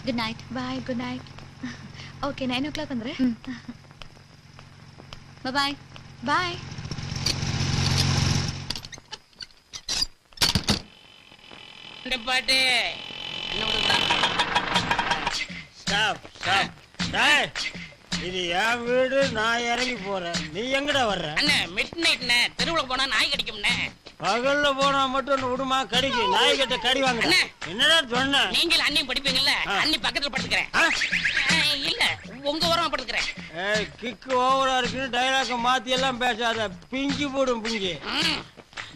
Good night. Bye, good night. Okay, 9 o'clock வந்துரு. பாய். பாய். இந்த பாட்டு ஸ்டாப் ஸ்டாப். டேய், இது என் வீடு, நான் இறங்கி போறேன். நீ எங்கடா வர்ற? அண்ணே மிட் நைட்ண்ணே, தெருவுல போனா நாய் கடிக்கும்ண்ணே. பகல்ல போனா மட்டும் விடுமா கடிக்கு? நாய் கிட்ட கடி வாங்க. அண்ணே. என்னடா சொன்ன? நீங்கள் அண்ணி படிப்பீங்கல்ல, அண்ணி பக்கத்துல படுத்துக்கிறேன். இல்ல உங்க ஓரமா படுத்துக்கிறேன். ஏய், கிக்கு ஓவரா இருக்குன்னு டைலாக மாத்தி எல்லாம் பேசாத, பிஞ்சு போடும் பிஞ்சு.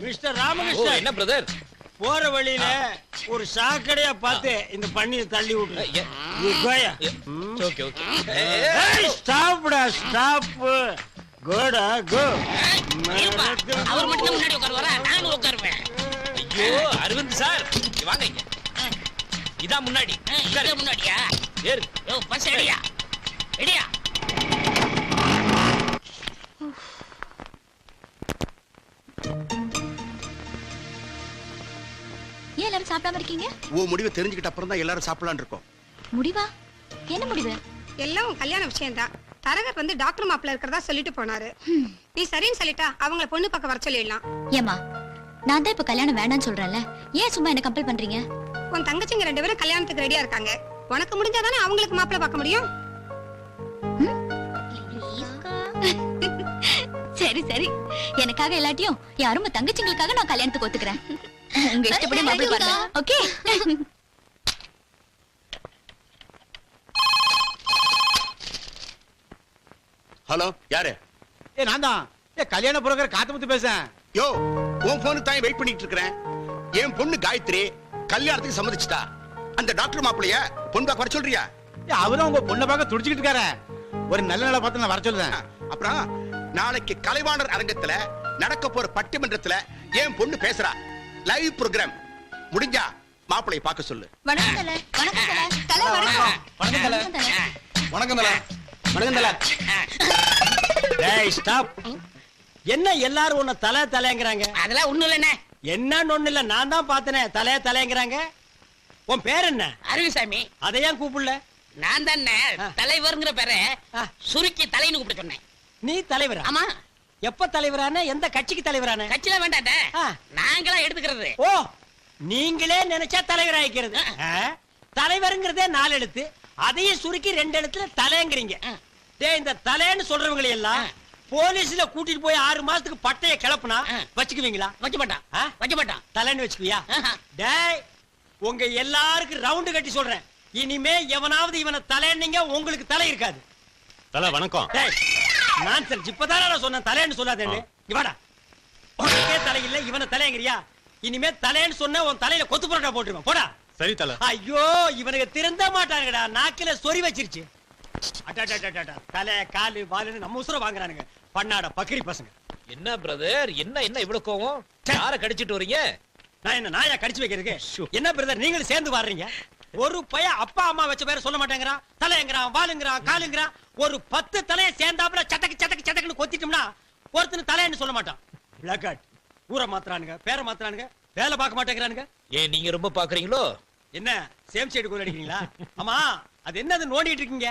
மிஸ்டர் ராமகிருஷ்ணன், என்ன பிரதர்? போற வழியில ஒரு சாக்கடையா பார்த்து இந்த பண்ணியை தள்ளி விட்டு. Okay okay. ஸ்டாப்டா, ஸ்டாப். கோடா கோ. அவர் மட்டும் முன்னாடி உட்காருவாரா? நானும் உட்காருவேன். ஐயோ அரவிந்த் சார், வாங்க இங்க. இதான் முன்னாடி. இங்க முன்னாடியா? ஏறு. யோ பஸ் ரெடியா? ரெடியா? ஏன் எல்லாரும் சாப்பிடாம இருக்கீங்க? முடிவை தெரிஞ்சுக்கிட்ட அப்புறம் தான் எல்லாரும் சாப்பிடலாம்னு இருக்கோம். முடிவா? என்ன முடிவு? எல்லாம் கல்யாண விஷயம் தான். தரகர் வந்து டாக்டர் மாப்பிள்ள இருக்கிறதா சொல்லிட்டு போனாரு. நீ சரின்னு சொல்லிட்டா அவங்கள பொண்ணு பக்கம் வர சொல்லிடலாம். ஏமா, நான் தான் இப்ப கல்யாணம் வேண்டாம்னு சொல்றேன்ல, ஏன் சும்மா என்ன கம்பல் பண்றீங்க? உன் தங்கச்சிங்க 2 பேரும் கல்யாணத்துக்கு ரெடியா இருக்காங்க. உனக்கு முடிஞ்சாதானே அவங்களுக்கு மாப்பிள்ள பார்க்க முடியும். சரி சரி, எனக்காக எல்லாத்தையும் யாரும் தங்கச்சிங்களுக்காக நான் கல்யாணத்துக்கு ஒத்துக்கிறேன். உங்க இஷ்டப்படி மாப்பிள்ளை பாருங்க. ஓகே. ஹலோ, யாரு? நான் தான் கல்யாண புரோக்கர் காத்தமுத்து பேசுறேன். யோ, உன் போனுக்கு தான் வெயிட் பண்ணிட்டு இருக்கேன். என் பொண்ணு காயத்ரி கல்யாணத்துக்கு சம்மதிச்சிட்டா. அந்த டாக்டர் மாப்பிளைய பொண்ணு பார்க்க வர சொல்றியா? அவரும் உங்க பொண்ணை பார்க்க துடிச்சுக்கிட்டு இருக்காரு. ஒரு நல்ல நாளை பார்த்து நான் வர சொல்லுறேன். அப்புறம் நாளைக்கு கலைவாணர் அரங்கத்துல நடக்க போற பட்டிமன்றத்துல என் பொண்ணு பேசுறா. Live program. முடிஞ்சா மாப்பிளைய பார்க்க சொல்லு. வணக்கம் தல. வணக்கம் தல. தல வணக்கம். வணக்கம் தல. வணக்கம் தல. வணக்கம் தல. டேய் ஸ்டாப். என்ன எல்லாரும் உன்னை தலை தலைங்கறாங்க? அதெல்லாம் ஒண்ணும் இல்லண்ணே. என்னன்னு ஒண்ணு இல்ல, நான் தான் பார்த்தனே. தலை தலைங்கறாங்க. உன் பேர் என்ன? அரவிசாமி. அதை ஏன் கூப்பிடல? நான் தானே தலைவர்ங்கிற பேரை சுருக்கி தலைன்னு கூப்பிட்டு சொன்னேன். நீ தலைவரா? ஆமா. எப்ப தலைவரான? எந்த கட்சிக்கு தலைவரான? கட்சியில வேண்டாட்ட, நாங்களா எடுத்துக்கிறது. ஓ, நீங்களே நினைச்சா தலைவராயிக்கிறது. தலைவருங்கிறதே 4 எழுத்து, அதையும் சுருக்கி 2 எழுத்துல தலைங்கிறீங்க. டேய், இந்த தலைன்னு சொல்றவங்களை எல்லாம் போலீஸ்ல கூட்டிட்டு போய் 6 மாசத்துக்கு பட்டைய கிளப்புனா வச்சுக்குவீங்களா? வைக்க மாட்டான். வைக்க மாட்டான். தலைன்னு வச்சுக்குவியா? டேய், உங்க எல்லாருக்கும் ரவுண்டு கட்டி சொல்றேன், இனிமே எவனாவது இவனை தலைன்னீங்க உங்களுக்கு தலை இருக்காது. தல வணக்கம். டேய், நான் சரி இப்பதானே நான் சொன்னேன் தலைன்னு சொல்லாதேன்னு. இவாடா, உனக்கே தலை இல்ல, இவனை தலைங்கிறியா? இனிமே தலைன்னு சொன்ன உன் தலையில கொத்து புரோட்டா போட்டுருவேன். போடா. சரி தல. ஐயோ, இவனுக்கு திருந்த மாட்டானுங்கடா, நாக்கில சொறி வச்சிருச்சு. தலை காலு வாலுன்னு நம்ம உசுர வாங்குறானுங்க, பண்ணாட பக்கிரி பசங்க. என்ன பிரதர், என்ன என்ன இவ்வளவு கோவம்? யார கடிச்சிட்டு வரீங்க? நான் என்ன நாயா கடிச்சு வைக்கிறதுக்கு? என்ன பிரதர், நீங்களும் சேர்ந்து வர்றீங்க? ஒரு பையன் அப்பா அம்மா வச்ச பேரை சொல்ல மாட்டேங்கிறான். தலைங்கிறான், வாலுங்கிறான், காலுங்கிறான். ஒரு 10 தலையை சேர்ந்தாப்புல சட்டக்கு சட்டக்கு சட்டக்குன்னு கொத்திட்டோம்னா ஒருத்தன் தலைன்னு சொல்ல மாட்டான். பிளாக்காட் ஊரை மாத்துறானுங்க, பேரை மாத்துறானுங்க, வேலை பார்க்க மாட்டேங்கிறானுங்க. ஏன் நீங்க ரொம்ப பாக்குறீங்களோ? என்ன சேம் சைடு கோல் அடிக்கிறீங்களா? ஆமா, அது என்னது நோண்டிட்டு இருக்கீங்க?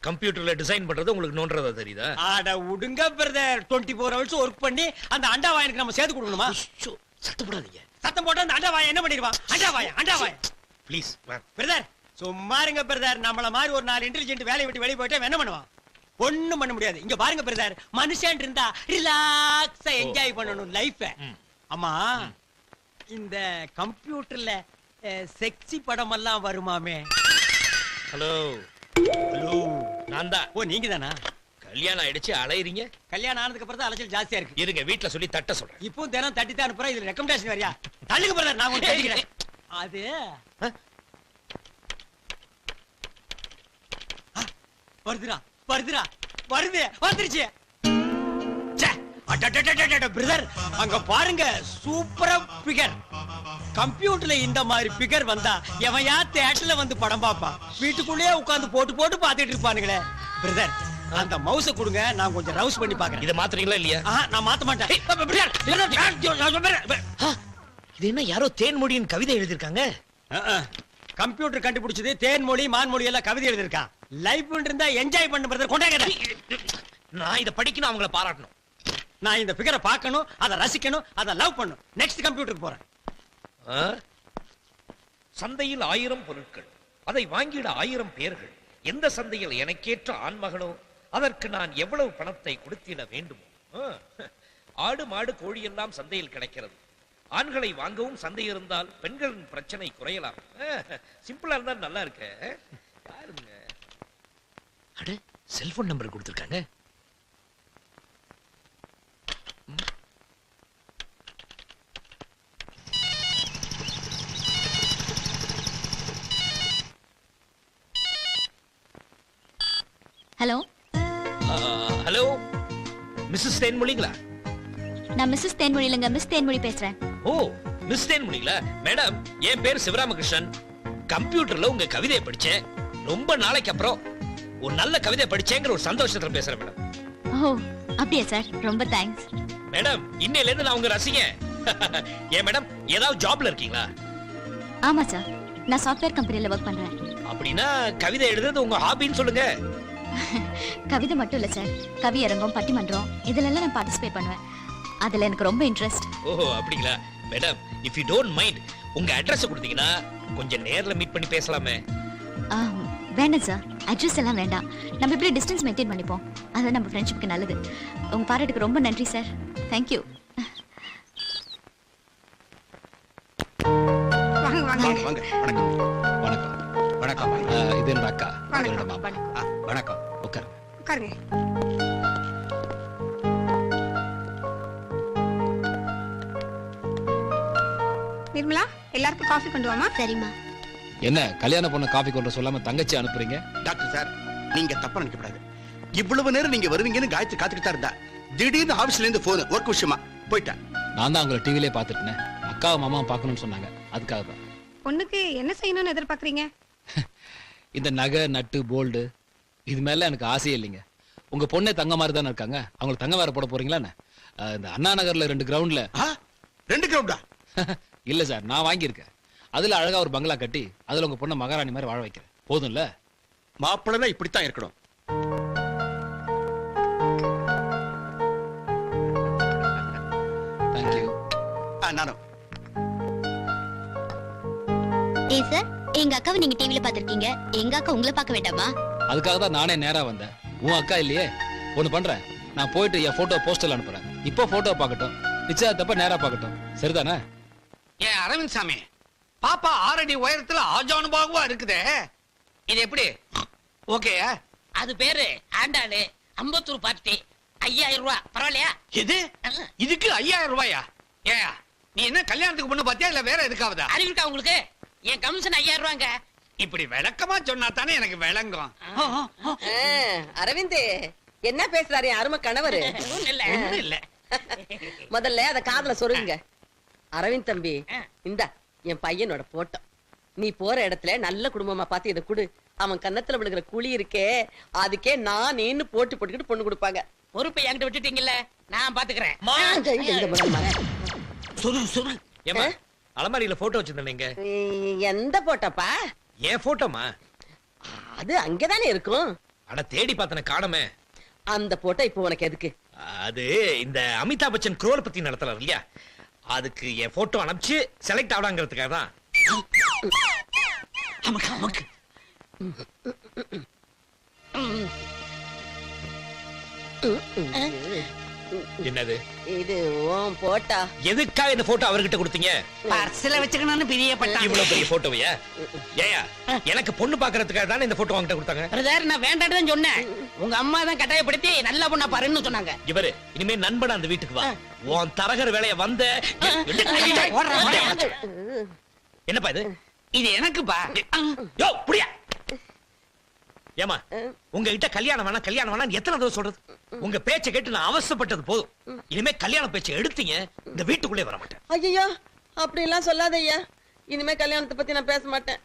கம்ப்யூட்டர்ல டிசைன் பண்றது உங்களுக்கு நோன்றதா தெரியுதா? ஆட உடுங்க பிரதர், 24 hours ஒர்க் பண்ணி அந்த அண்டா வாயனுக்கு நம்ம சேர்த்து கொடுக்கணுமா? சத்தம் போடாதீங்க. சத்தம் போட்டா அந்த அண்டா வாயன் என்ன பண்ணிடுவான்? அண்டா வாயன் ப்ளீஸ் பிரதர், சும்மா இருங்க பிரதர். நம்மள மாதிரி ஒரு 4 இன்டெலிஜென்ட் வேலையை விட்டு வெளியே போயிட்டா என்ன பண்ணுவான்? ஒண்ணும் பண்ண முடியாது. இங்க பாருங்க பிரதர், மனுஷன் இருந்தா ரிலாக்ஸா என்ஜாய் பண்ணணும் லைஃப. ஆமா, இந்த கம்ப்யூட்டர்ல செக்ஸி படம் எல்லாம் வருமாமே? ஹலோ ஹலோ, நான் தான். ஓ, நீங்க தானா? கல்யாணம் ஆயிடுச்சு, அலையறீங்க. கல்யாணம் ஆனதுக்கு அப்புறம் தான் அலைச்சல் ஜாஸ்தியா இருக்கு. இருங்க, வீட்ல சொல்லி தட்ட சொல்றேன். இப்போ தினம் தட்டி தான் அனுப்புறேன். இதுல ரெக்கமெண்டேஷன் வரியா? தள்ளுங்க பிரதர், நான் உங்களுக்கு தட்டிக்கிறேன். அது வருதுடா, வருதுடா, வருது, வந்துருச்சு. பிரதர், அங்க பாருங்க, சூப்பரா பிகர். கம்ப்யூட்டர்ல இந்த மாதிரி பிகர் வந்தா எவையா தியேட்டர்ல வந்து படம் பாப்பா? வீட்டுக்குள்ளேயே உட்கார்ந்து போட்டு போட்டு பாத்துட்டு இருப்பானுங்களே. பிரதர், அந்த மவுஸ கொடுங்க, நான் கொஞ்சம் ரவுஸ் பண்ணி பாக்குறேன். இத மாத்துறீங்களா இல்லையா? நான் மாத்த மாட்டேன். இது என்ன யாரோ தேன்மொழியின் கவிதை எழுதிருக்காங்க? கம்ப்யூட்டர் கண்டுபிடிச்சது தேன்மொழி மான்மொழி எல்லாம் கவிதை எழுதிருக்கான். லைஃப் இருந்தா என்ஜாய் பண்ண பிரதர். கொண்டாங்க. நான் இதை படிக்கணும், அவங்கள பாராட்டணும். நான் இந்த பிகரை பார்க்கணும், அதை ரசிக்கணும், அதை லவ் பண்ணணும். நெக்ஸ்ட் கம்ப்யூட்டருக்கு போறேன். ஆ? சந்தையில் 1000 பொருட்கள், அதை வாங்கிட 1000 பேர்கள். எந்த சந்தையில் எனக்கேற்ற ஆண்மகனோ அதற்கு நான் எவ்வளவு பணத்தை கொடுத்திட வேண்டுமோ? ஆடு மாடு கோழி எல்லாம் சந்தையில் கிடைக்கிறது. ஆண்களை வாங்கவும் சந்தை இருந்தால் பெண்களின் பிரச்சனை குறையலாம். சிம்பிளா இருந்தா நல்லா இருக்க. யாருங்க? அட, செல்போன் நம்பர் கொடுத்திருக்காங்க. ஹலோ, ஹலோ, மிஸ்ஸஸ் தேன்மொழிங்களா? நான் மிஸ்ஸஸ் தேன்மொழி இல்லைங்க, மிஸ் தேன்மொழி பேசுறேன். ஓ, மிஸ் தேன்மொழிங்களா? மேடம், என் பேர் சிவராமகிருஷ்ணன். கம்ப்யூட்டர்ல உங்க கவிதையை படிச்சேன். ரொம்ப நாளைக்கு அப்புறம் ஒரு நல்ல கவிதை படிச்சேங்கிற ஒரு சந்தோஷத்துல பேசுறேன் மேடம். ஓ, அப்படியா சார்? ரொம்ப தேங்க்ஸ். மேடம், இன்னையில இருந்து நான் உங்க ரசிகன். ஏன் மேடம், ஏதாவது ஜாப்ல இருக்கீங்களா? ஆமா சார், நான் சாஃப்ட்வேர் கம்பெனில ஒர்க் பண்றேன். அப்படின்னா கவிதை எழுதுறது உங்க ஹாபின்னு சொல்லுங்க. கவிதை மட்டும் இல்ல சார், கவி அரங்கம், பட்டிமன்றம் இதுலெல்லாம் நான் பார்ட்டிசிபேட் பண்ணுவேன். அதுல எனக்கு ரொம்ப இன்ட்ரெஸ்ட். ஓஹோ, அப்படிங்களா? Madam, if you don't mind, உங்க அட்ரஸ் கொடுத்தீங்கன்னா கொஞ்சம் நேர்ல மீட் பண்ணி பேசலாமே. வேண்டாம் சார், அட்ரஸ் எல்லாம் வேண்டாம். நம்ம இப்படி டிஸ்டன்ஸ் மெயின்டைன் பண்ணிப்போம். அது நம்ம ஃப்ரெண்ட்ஷிப்க்கு நல்லது. உங்க பாராட்டுக்கு ரொம்ப நன்றி சார். தேங்க்யூ. வாங்க வாங்க வாங்க வாங்க. வணக்கம். வணக்கம். வணக்கம். இது என்னோட அக்கா. வணக்கம். என்னோட மாமா. வணக்கம். உட்கார். உட்காருங்க. நிர்மலா, எல்லாருக்கும் காஃபி கொண்டு வாமா. சரிம்மா. என்ன கல்யாண பொண்ணு காஃபி கொண்டு சொல்லாம தங்கச்சி அனுப்புறீங்க? டாக்டர் சார், நீங்க தப்பா நினைக்கக்கூடாது. இவ்வளவு நேரம் நீங்க வருவீங்கன்னு காயத்ரி காத்துக்கிட்டு தான் இருந்தா. திடீர்னு ஆபீஸ்ல இருந்து போன் ஒர்க் விஷயமா போயிட்டேன். நான் தான் உங்களை டிவிலே பார்த்துட்டேன். அக்காவும் மாமாவும் பார்க்கணும்னு சொன்னாங்க, அதுக்காக தான். பொண்ணுக்கு என்ன செய்யணும்னு எதிர்பார்க்கறீங்க? இந்த நகை நட்டு போல்டு இது மேல எனக்கு ஆசையே இல்லைங்க. உங்க பொண்ணே தங்க மாதிரி தானே இருக்காங்க, அவங்களுக்கு தங்க வேற போட போறீங்களா? இந்த அண்ணா நகர்ல 2 கிரவுண்ட்ல 2 கிரவுண்டா? இல்ல சார், நான் வாங்கியிருக்கேன். அதுல அழகா ஒரு பங்களா கட்டி அதுல உங்க பொண்ணை மகாராணி மாதிரி வாழ வைக்கிறேன். போதும்ல? மாப்பிள்ளை இப்படித்தான் இருக்கணும். தேங்க்யூ. நானும். ஏய் சார், எங்க அக்காவை நீங்க டிவில பாத்திருக்கீங்க, எங்க அக்கா உங்களை பார்க்க வேண்டாமா? அதுக்காக தான் நானே நேரா வந்தேன். உன் அக்கா இல்லையே, ஒண்ணு பண்றேன், நான் போயிட்டு என் போட்டோ போஸ்டர்ல அனுப்புறேன். இப்போ போட்டோ பார்க்கட்டும், நிச்சயத்தப்ப நேரா பார்க்கட்டும். சரிதானே? ஏன் அரவிந்த் சாமி, பாப்பா 6 அடி உயரத்துல ஆஜானுபாகுவா இருக்குதே, இது எப்படி ஓகே? அது பேரு ஆண்டாளு, அம்பத்தூர் பார்ட்டி, 5000 ரூபாய். பரவாயில்லையா? இது இதுக்கு 5000 ரூபாயா? ஏயா, நீ என்ன கல்யாணத்துக்கு பொண்ணு பாத்தியா இல்ல வேற எதுக்காவதா? அறிவிருக்கா உங்களுக்கு? என் கமிஷன் 5000 ரூபாங்க. இப்படி விளக்கமா சொன்னா தானே எனக்கு விளங்கும். அரவிந்த் என்ன பேசுறாரு என் அருமை கணவரு? ஒண்ணும் இல்ல. ஒண்ணும் இல்ல. முதல்ல அத காதுல சொருங்க. அரவிந்த் தம்பி, ஆ. இந்த என் பையனோட போட்டோ. நீ போற இடத்துல நல்ல குடும்பமா பார்த்து இதை கொடு. அவன் கன்னத்துல விழுகிற குழி இருக்கே, அதுக்கே நான் நீன்னு போட்டுக்கிட்டு பொண்ணு கொடுப்பாங்க. பொறுப்பை என்கிட்ட விட்டுட்டீங்கல்ல, நான் பாத்துக்கிறேன். சொல்லு. ஏமா, அலமாரியில போட்டோ வச்சிருந்தேங்க. எந்த போட்டோப்பா? ஏன் போட்டோமா? அது அங்கதானே இருக்கும். அட, தேடி பார்த்தன காணமே. அந்த போட்டோ இப்போ உனக்கு எதுக்கு? அது இந்த அமிதாப் பச்சன் குரோர் பத்தி நடத்தலாம் இல்லையா, அதுக்கு என் போட்டோ அனுப்பிச்சு செலக்ட் ஆகலாங்கிறதுக்காக தான். நமக்கு என்னது இது உன் போட்டா? எதுக்காக இந்த போட்டோ அவர்கிட்ட கொடுத்தீங்க? பர்ஸ்ல வச்சுக்கணும்னு பிரியப்பட்டான். இவ்வளவு பெரிய போட்டோவையா? ஏயா, எனக்கு பொண்ணு பாக்குறதுக்காக தானே இந்த போட்டோ வாங்கிட்ட கொடுத்தாங்க. பிரதர், நான் வேண்டான்னு தான் சொன்னேன். உங்க அம்மா தான் கட்டாயப்படுத்தி நல்ல பொண்ணா பாருன்னு சொன்னாங்க. இவரு இனிமே நண்பன் அந்த வீட்டுக்கு வா. உன் தரகர் வேலைய வந்த. என்னப்பா இது? இது எனக்குப்பா. யோ, புடியா. ஏமா, உங்ககிட்ட கல்யாணம் வேணாம் எத்தனை தடவை சொல்றது? உங்க பேச்சை கேட்டு நான் அவசப்பட்டது போதும். இனிமே கல்யாண பேச்சை எடுத்தீங்க, இந்த வீட்டுக்குள்ளே வர மாட்டேன். ஐயோ, அப்படி எல்லாம் சொல்லாதய்யா. இனிமே கல்யாணத்தை பத்தி நான் பேச மாட்டேன்.